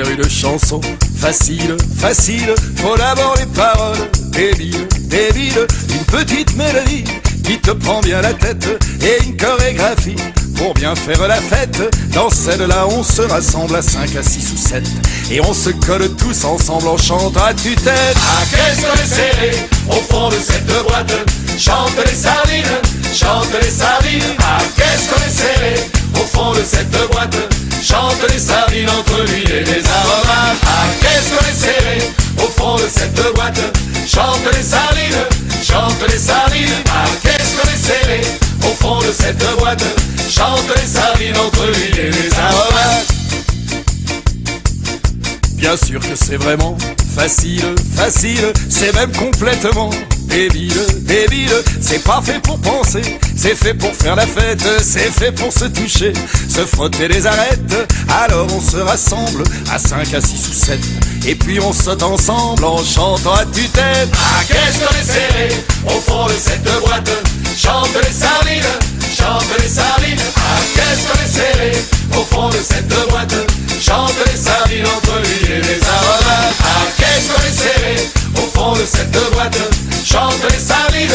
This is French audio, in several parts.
faire une chanson facile, facile. Faut d'abord les paroles débiles, débiles. Une petite mélodie qui te prend bien la tête et une chorégraphie pour bien faire la fête. Dans celle-là on se rassemble à 5, à 6 ou 7 et on se colle tous ensemble en chantant à tue-tête. Ah, qu'est-ce qu'on est serré au fond de cette boîte. Chante les sardines, chante les sardines. Ah, qu'est-ce qu'on est serré au fond de cette boîte. Chante les sardines entre l'huile et les aromates. Ah, qu'est-ce qu'on est serré au fond de cette boîte. Chante les sardines, chante les sardines. Ah, qu'est-ce qu'on est serré au fond de cette boîte. Chante les sardines entre l'huile et les aromates. Bien sûr que c'est vraiment facile, facile. C'est même complètement débile, débile. C'est pas fait pour penser, c'est fait pour faire la fête. C'est fait pour se toucher, se frotter les arêtes. Alors on se rassemble à 5, à 6 ou 7 et puis on saute ensemble en chantant à tue-tête. Ah, qu'est-ce qu'on est serré au fond de cette boîte. Chante les sardines, chante les sardines. Ah, qu'est-ce qu'on est serré au fond de cette boîte. Chante les sardines entre l'huile et les aromates. Ah, qu'est-ce qu'on est serré au fond de cette boîte. Chante les sardines,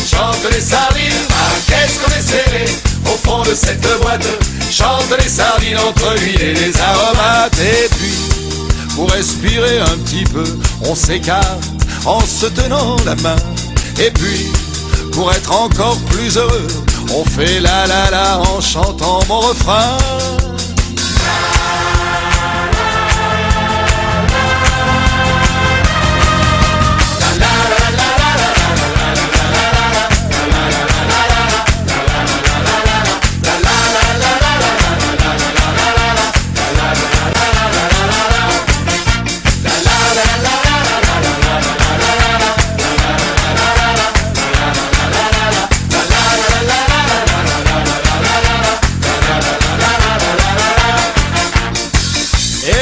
chante les sardines. Ah, qu'est-ce qu'on est serré au fond de cette boîte. Chante les sardines entre l'huile et les aromates. Et puis, pour respirer un petit peu, on s'écarte en se tenant la main. Et puis, pour être encore plus heureux, on fait la la la en chantant mon refrain.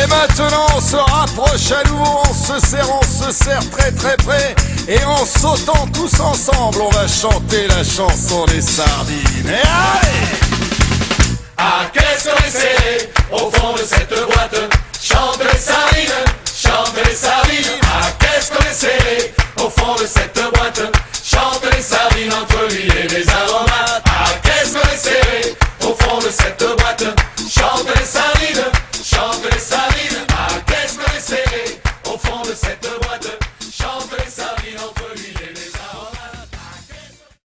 Maintenant on se rapproche à nouveau, on se serre très très près. Et en sautant tous ensemble, on va chanter la chanson des sardines. Et allez! Ah, qu'est-ce qu'on est serré au fond de cette boîte. Chante les sardines.